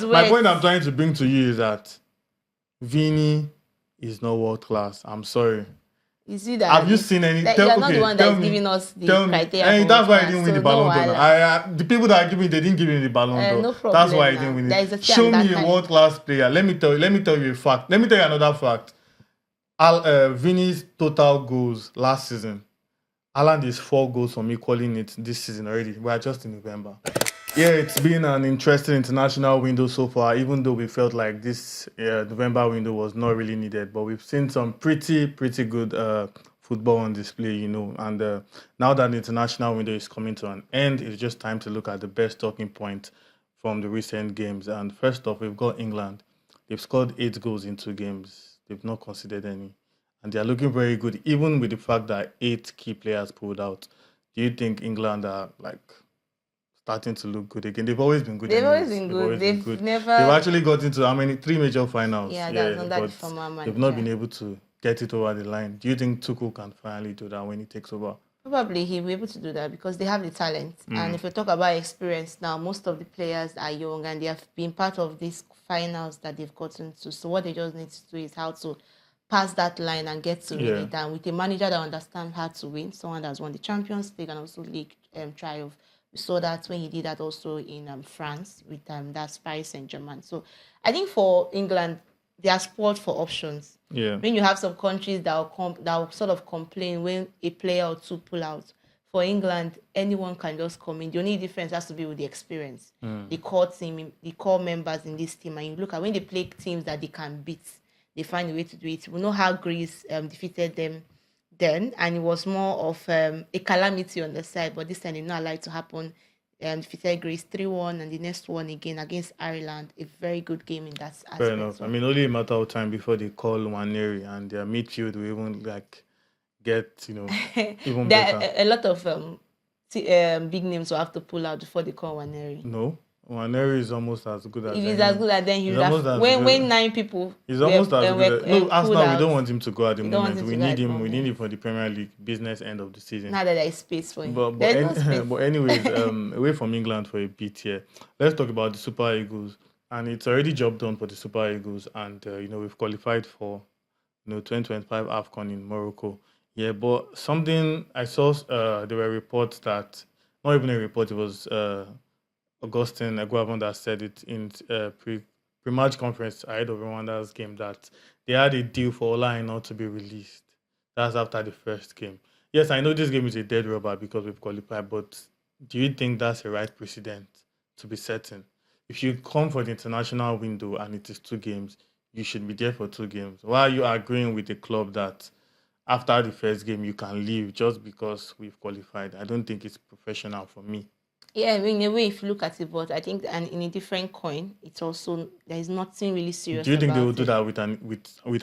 My point I'm trying to bring to you is that Vini is not world class. I'm sorry. You see that? Have you seen any? You're not the one that's giving us the criteria. That's why I didn't win the Ballon d'Or. The people that are giving, they didn't give me the Ballon d'Or. No problem. That's why I didn't win it. Show me a world class player. Let me tell you a fact. Let me tell you another fact. Vini's total goals last season. Haaland is 4 goals from equaling it this season already. We are just in November. Yeah, it's been an interesting international window so far, even though we felt like this November window was not really needed. But we've seen some pretty good football on display, And now that the international window is coming to an end, it's just time to look at the best talking point from the recent games. And first off, we've got England. They've scored 8 goals in 2 games. They've not conceded any. And they're looking very good, even with the fact that 8 key players pulled out. Do you think England are starting to look good again? They've always been good. They've always been good. They've actually got into 3 major finals. Yeah, but they've not been able to get it over the line. Do you think Tuchel can finally do that when he takes over? Probably he'll be able to do that because they have the talent. And if we talk about experience now, most of the players are young and they have been part of these finals that they've gotten to. So what they just need to do is how to pass that line and get to win it. And with a manager that understands how to win, someone that's won the Champions League and also League Triumph. We saw that when he did that also in France with that's Paris Saint-Germain. So I think for England, they are spoiled for options. Yeah. When you have some countries that will sort of complain when a player or 2 pull out. For England, anyone can just come in. The only difference has to be with the experience. The core team, the core members in this team. And you look at when they play teams that they can beat, they find a way to do it. We know how Greece defeated them then, and it was more of a calamity on the side, but this time they not allowed it to happen. Defeated Greece 3-1, and the next one again against Ireland. A very good game in that aspect. Fair enough. I mean, only a matter of time before they call Waneri and their midfield will even get even better. There are a lot of big names will have to pull out before they call Waneri. No. Waneri is almost as good as. If he's as good as then he when 9 people. He's almost as good. No, Arsenal, we don't want him to go at the moment. We need him. We need him for the Premier League business end of the season. Now that there is space for him. But anyways, away from England for a bit here. Let's talk about the Super Eagles, and it's already job done for the Super Eagles, and we've qualified for 2025 AFCON in Morocco. Yeah, but something I saw. There were reports that not even a report. It was. Augustine Eguavon that said it in pre-match conference ahead of Rwanda's game that they had a deal for Aina to be released. That's after the first game. Yes, I know this game is a dead rubber because we've qualified, but do you think that's the right precedent to be setting? If you come for the international window and it is 2 games, you should be there for 2 games. Why are you agreeing with the club that after the first game you can leave just because we've qualified? I don't think it's professional for me. Yeah, I mean, in a way, if you look at it, but I think and in a different coin, it's also there is nothing really serious. Do you think they will do that with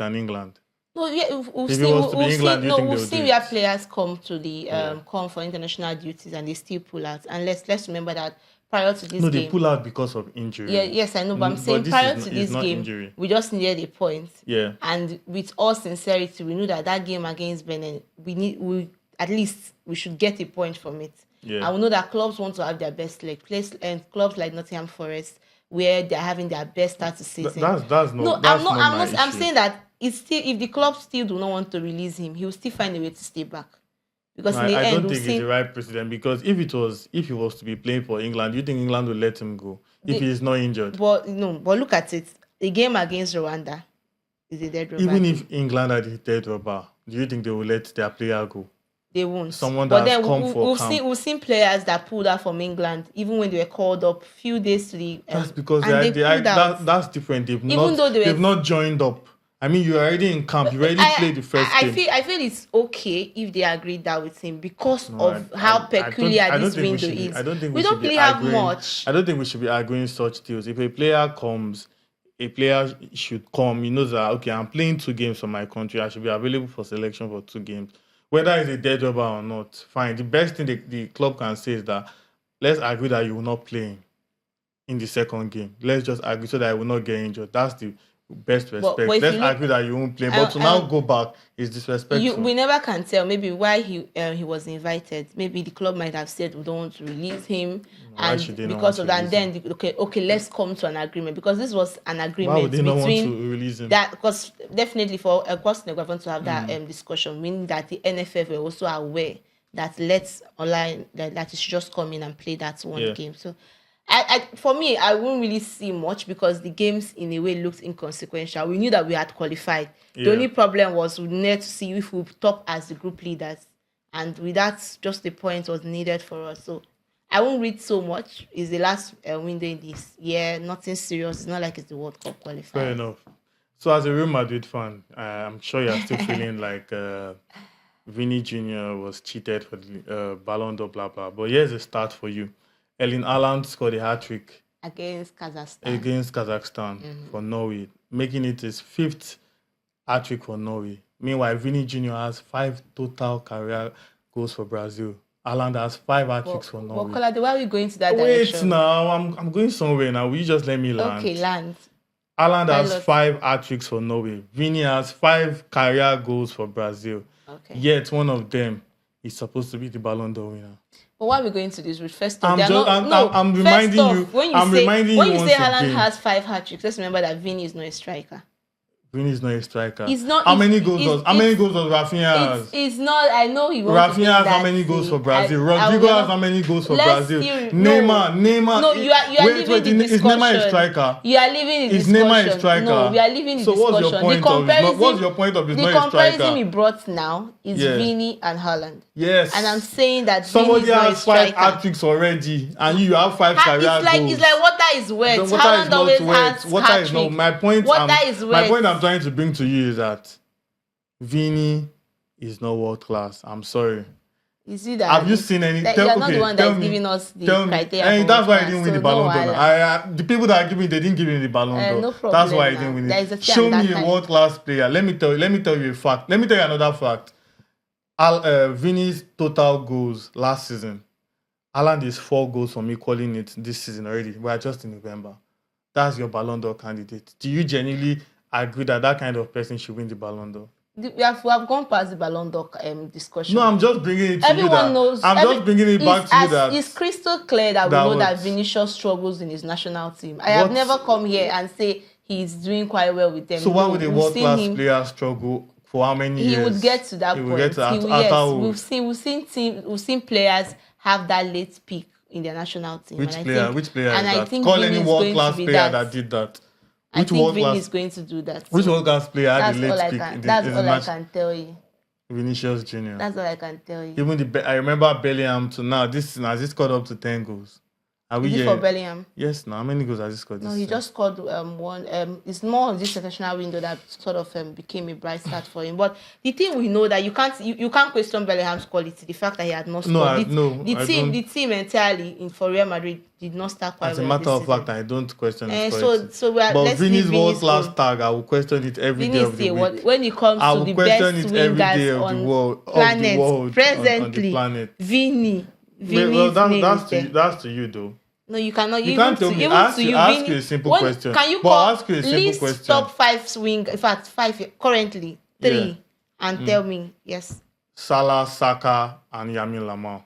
an England? No, yeah, we'll see where players come to the come for international duties and they still pull out. And let's remember that prior to this game, they pull out because of injury. Yeah, yes, I know, but I'm saying prior to this game, injury. We just needed a point. Yeah, and with all sincerity, we knew that game against Benin, we at least we should get a point from it. Yeah. I will know that clubs want to have their best leg. And clubs like Nottingham Forest, where they're having their best start to season. I'm saying that it's still if the club still do not want to release him, he will still find a way to stay back. Because I don't think it's the right precedent. Because if he was to be playing for England, do you think England will let him go if he is not injured? But look at it. The game against Rwanda is a dead rubber. Even if England are the dead rubber, do you think they will let their player go? They won't. Someone that's come for camp. We've seen players that pulled out from England, even when they were called up few days to the. That's because that's different. They've not joined up. I mean, you're already in camp. You already played the first game. I feel it's okay if they agreed that with him because of how peculiar this window is. I don't think we don't really have much. I don't think we should be arguing such deals. If a player comes, a player should come. He knows that, okay, I'm playing 2 games for my country. I should be available for selection for 2 games. Whether it's a dead rubber or not, fine. The best thing the club can say is that let's agree that you will not play in the second game. Let's just agree so that I will not get injured. That's the best respect. but if Let's you look, agree that you won't play. But to now go back is disrespectful. we never can tell. Maybe why he was invited. Maybe the club might have said we don't want to release him, Why should and they not because want of to that, and release then okay, let's come to an agreement, because this was an Why agreement would they not want between to release him? that, because definitely for Kwasne want to have that discussion, meaning that the NFF were also aware that let's online that it should just come in and play that one game. So for me, I wouldn't really see much, because the games in a way looked inconsequential. We knew that we had qualified. The only problem was we needed to see if we top as the group leaders, and with that, just the point was needed for us. So I won't read so much. It's the last window in this year. Nothing serious. It's not like it's the World Cup qualifier. Fair enough. So as a Real Madrid fan, I'm sure you're still feeling like Vini Jr. was cheated for the Ballon d'Or, blah, blah. But here's a start for you. Haaland scored a hat-trick against Kazakhstan for Norway, making it his 5th hat-trick for Norway. Meanwhile, Vini Jr. has 5 total career goals for Brazil. Haaland has 5 hat-tricks for Norway. But Kolade, why are we going to that direction? Wait now, I'm going somewhere now. Will you just let me land? Okay, land. Haaland has 5 hat-tricks for Norway. Vini has 5 career goals for Brazil. Okay. Yet one of them is supposed to be the Ballon d'Or winner. But why are we going to this route? First off, I'm reminding you. When you say Haaland has 5 hat-tricks, let's remember that Vini is not a striker. Vini is not a striker. He's not. How many goals does Rafinha has? It's not. I know he wants Rafinha has how many goals for Brazil? Rodrigo has how many goals for Brazil? Neymar. No, you are leaving the discussion. Is Neymar a striker? You are leaving the discussion. Is Neymar a striker? No, we are leaving the discussion. So what's your point of he's not a striker? The comparison he brought now is Vini and Haaland. Yes. And I'm saying that somebody has 5 hat-tricks already, and you have 5 career goals. It's like water is wet. Haaland always has water is not. My point I'm trying to bring to you is that Vini is not world class. I'm sorry. You see that? Have you seen any? You're not the one that's giving us the criteria. And that's why I didn't win the Ballon d'Or. The people that are giving, they didn't give me the Ballon d'Or. No problem. That's why I didn't win it. Show me a world class player. Let me tell you a fact. Let me tell you another fact. Vini's total goals last season. Haaland is 4 goals from equaling it this season already. We are just in November. That's your Ballon d'Or candidate. Do you genuinely agree that kind of person should win the Ballon d'Or? We have gone past the Ballon d'Or discussion. No, I'm just bringing it to Everyone you. Knows. Just bringing it back to you that it's crystal clear that we know that Vinicius struggles in his national team. I have never come here and say he's doing quite well with them. So why would a world-class player struggle for how many years? He would get to that point. We've seen players have that late peak in their national team. Which player is that? I think call any world-class player that did that. I think Vini is going to do that. Which world-class player had the late peak? That's all I can tell you. Vinicius Jr. That's all I can tell you. Even I remember Bellingham to now. This scored up to 10 goals. Are we for Bellingham? Yes. Now, how many goals has he scored? No, he just scored one. It's more of this international window that sort of became a bright start for him. But the thing we know that you can't question Bellingham's quality. The fact that he had not scored. The team entirely for Real Madrid did not start quite well. As a matter of fact, I don't question his quality. But Vini's world class tag, I will question it every day of the week. When it comes to the best wingers on planet presently, Vini. Well, that's to you though. No, you cannot. You can't tell me. Ask you a simple question. Can you ask you a simple question? Top 5 swing. In fact, 5 currently 3, and tell me yes. Salah, Saka, and Yamin Lamar.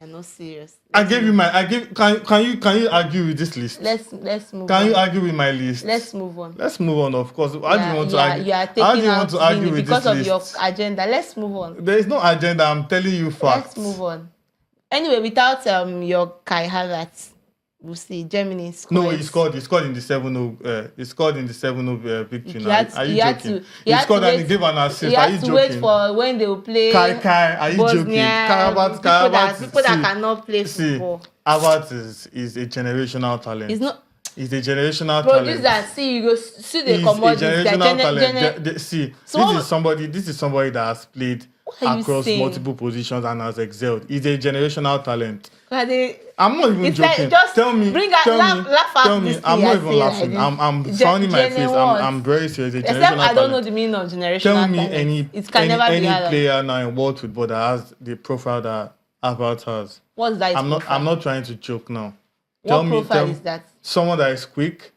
You're not serious. Can you argue with this list? Let's move. Can you argue with my list? Let's move on. Let's move on. Of course. How do you want to argue? How do you want to argue with because of your agenda? Let's move on. There is no agenda. I'm telling you facts. Let's move on. Anyway, without your Kai Havertz, we'll see. Germany scored. No, he scored in the 7-0. He scored in the 7-0 victory. Are you joking? He scored and he gave an assist. Are you joking? He had to wait for when they will play. Kai, are you joking? People that cannot play football. See, Havertz is a generational talent. He's not. He's a generational talent. See, you go see the commodities. He's a generational talent. See, this is somebody that has played across multiple positions and has excelled. He's a generational talent. I'm not even joking. Tell me. I'm not even laughing. I'm frowning my face. I'm very serious. Except I don't know the meaning of generational talent. Tell me any player now in world football that has the profile that Havertz has. What's that? I'm not trying to joke now. What profile is that? Someone that is quick,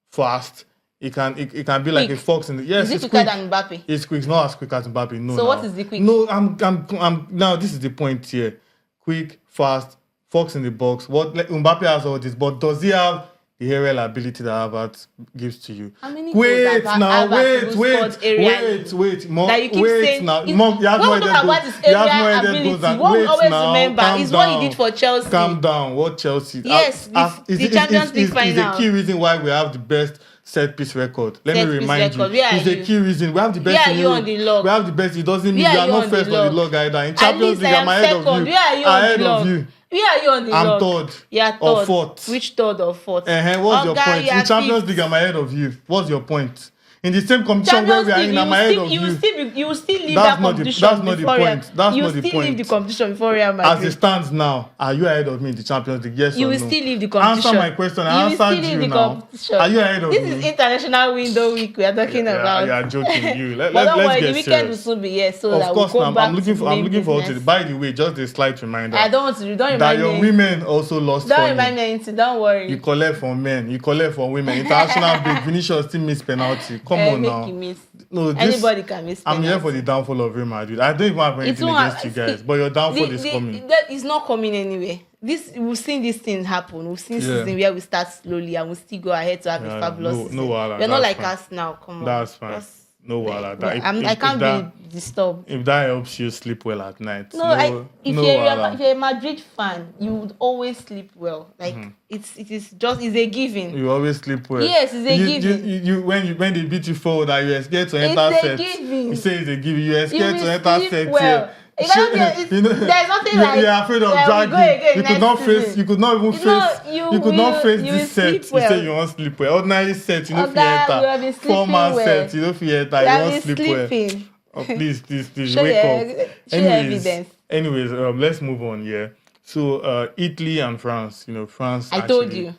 fast, It can be like a Quick. fox in the yes. Is it It's quicker quick. than Mbappe? It's quick. It's not as quick as Mbappe. No. So now. what is the quick? No, I'm now. This is the point here. Quick, fast, fox in the box. What like, Mbappe has all this, but does he have the aerial ability that Havertz gives to you? How many Wait goals now, have Havertz scored aerially? wait, more, That you keep wait saying, now. is- More, you have when no we talk headed about goals. his You have no area headed ability, goals. And what we wait always now, remember calm is what he down. did for Chelsea. Calm down. What Chelsea? Yes, the Champions League is the final. key reason why we have the best set piece record. Let me Set piece remind record. you. Where are It's the you? key reason we have the best. Where are in you Europe. on the log? We have the best. It doesn't mean Where you are are you not on the first on the log? log either. In At Champions least League, I I'm am ahead second. of you. Where are you on Ahead the of log? you. Where are you on the I'm log? third. Yeah, Or third. fourth. Which third or fourth? What's your Oga, point? you are In Champions fifth. League, I'm ahead of you. What's your point? In the same competition where Champions we are League, in, you I'm will ahead still, of you will you. still, be, you will still leave That's that not the- competition that's not the before Real. point. That's You not will the still leave the point. competition before Real As Madrid. it stands now, are you ahead of me in the Champions League? Yes You or will no? still leave the competition. Answer my question. You I will still answered leave you the now. competition. Are you ahead of This me? is international window week we are talking about. You are joking. You. But don't Let's worry, get the weekend will serious. soon be here, so Of that course, we'll now come back I'm looking to for. the I'm main looking forward to. business. By the way, just a slight reminder. I don't want to. Don't that remind your me. women also lost Don't for remind you. me anything. Don't worry. You collect for men. You collect for women. International break. Vinicius still miss penalty. Come on Make now. you miss. No, Anybody can miss I'm here penalty. for the downfall of Real Madrid. I don't even have anything won't against you have- guys, but your downfall is coming. That is not coming anywhere. We've seen this thing happen. We've seen season where we start slowly and we still go ahead to have a fabulous season. wahala, We're not that's like fine. us now. Come on. That's fine. No wahala. I can't be disturbed. If that helps you sleep well at night. If you're a Madrid fan, you would always sleep well. Like it's a given. You always sleep well. Yes, it's a given. You when they beat you forward and you are scared to enter It's a set. given. You say it's a given. You are scared will to enter sleep set. well. There's nothing like you're afraid of we go dragging. again You could next not face. season. You could not even face. You could not face you this will set. sleep well. You say you won't sleep well. Ordinary set, you know, Oga, you have enter. been sleeping 4-man well. set, you know, enter. You have won't been sleep well. sleeping. Oh, please, Show wake up. show evidence. Anyways, let's move on. Yeah. So Italy and France. You know, France. I told you,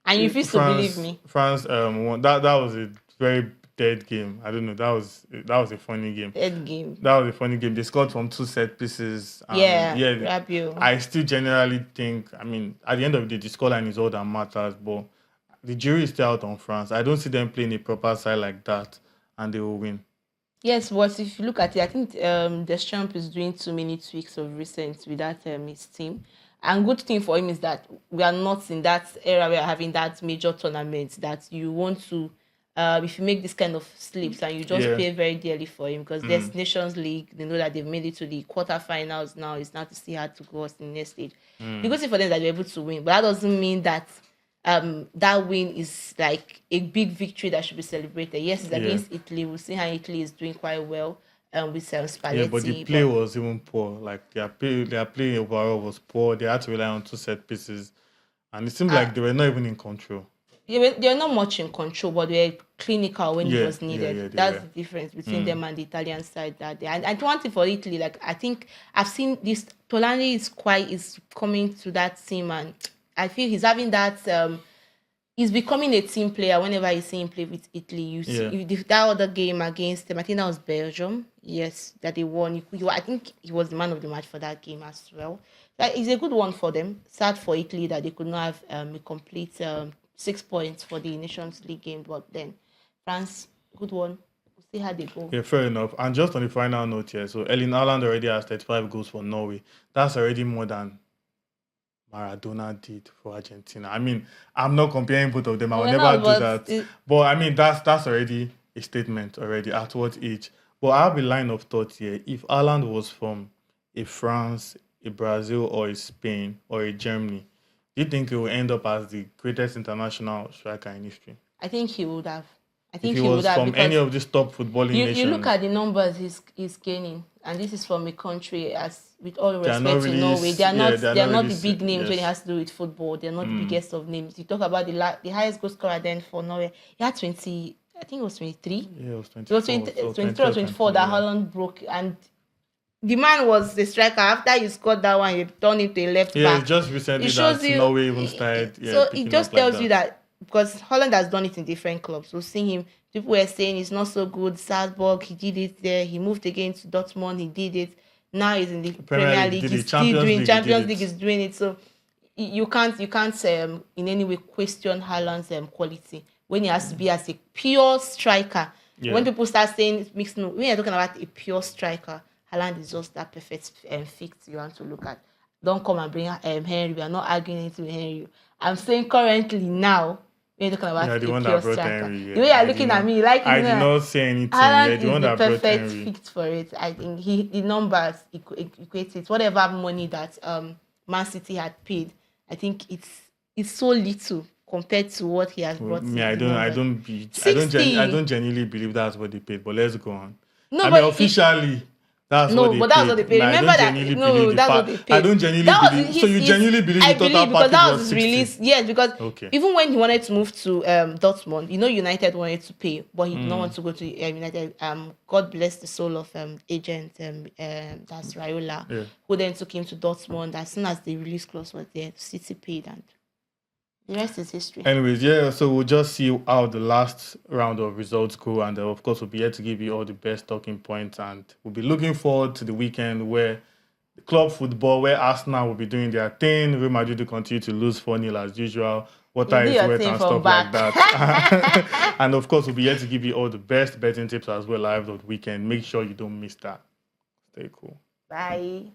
and you refuse to believe me. France won. That was a very dead game. I don't know. That was a funny game. Dead game. That was a funny game. They scored from 2 set pieces. Rabiot. I still generally think. I mean, at the end of the day, the scoreline is all that matters. But the jury is still out on France. I don't see them playing a proper side like that, and they will win. Yes, but if you look at it, I think Deschamps is doing too many tweaks of recent with that his team. And good thing for him is that we are not in that era where we are having that major tournament that you want to, if you make this kind of slips and you just pay very dearly for him because there's Nations League, they know that they've made it to the quarterfinals now. It's now to see how to go on in the next stage. The good thing for them is that they're able to win, but that doesn't mean that that win is like a big victory that should be celebrated. Yes, it's against Italy. We'll see how Italy is doing quite well with Spalletti. Yeah, but the play was even poor. Like their play overall was poor. They had to rely on 2 set pieces, and it seemed like they were not even in control. They're not much in control, but they were clinical when it was needed. That's the difference between them and the Italian side that day. And one thing for Italy, like I think I've seen this. Kolade is coming to that team, and I feel he's having that. He's becoming a team player whenever you see him play with Italy. You see that other game against them. I think that was Belgium. Yes, that they won. I think he was the man of the match for that game as well. That is a good one for them. Sad for Italy that they could not have a complete 6 points for the Nations League game. But then France, good one. We'll see how they go. Yeah, fair enough. And just on the final note here, so Haaland already has 35 goals for Norway. That's already more than Maradona did for Argentina. I mean, I'm not comparing both of them. I will never do that. But I mean, that's already a statement already. At what age? But I have a line of thought here. If Haaland was from a France, a Brazil, or a Spain, or a Germany, do you think he will end up as the greatest international striker in history? I think he would have. I think if he was from any of these top footballing nations. You look at the numbers he's gaining, and this is from a country, as with all respect to Norway, they are not the big names when it has to do with football. They're not the biggest of names. You talk about the highest goal scorer then for Norway. He had 20. I think it was 23. Yeah, it was 24. It was 23 or 24 that Haaland broke, and the man was the striker. After you scored that one, you turned into a left back. Yeah, just recently that Norway even started. So it just tells you that. Because Haaland has done it in different clubs. So seeing him, people were saying he's not so good. Salzburg, he did it there. He moved again to Dortmund, he did it. Now he's in the Premier League. He's still doing Champions League. Is doing it. So you can't in any way question Haaland's quality. when he has to be as a pure striker. Yeah. When people start saying mixed, when you're talking about a pure striker, Haaland is just that perfect fit you want to look at. Don't come and bring Henry. We are not arguing anything with Henry. I'm saying currently now, when you're talking about a pure striker. Henry, the way you're looking at me, like I did not say anything. Haaland The one is the that brought perfect Henry. fit for it. I think the numbers equate it. Whatever money that Man City had paid, I think it's so little compared to what he has brought. I don't genuinely believe that's what they paid. But let's go on. No, I mean, officially, that's what they paid. No, but that's what they paid. Remember that? No, that's what they paid. I don't genuinely believe. So you genuinely believe the total package because that was was his release. Yes, because even when he wanted to move to Dortmund, United wanted to pay, but he did not want to go to United. God bless the soul of agent that's Raiola, who then took him to Dortmund. As soon as the release clause was there, City paid, and the rest is history. Anyways, yeah, so we'll just see how the last round of results go. And of course, we'll be here to give you all the best talking points. And we'll be looking forward to the weekend where the club football, where Arsenal will be doing their thing. Real Madrid will continue to lose 4-0 as usual. Water is wet and stuff like that. And of course, we'll be here to give you all the best betting tips as well live on the weekend. Make sure you don't miss that. Stay cool. Bye.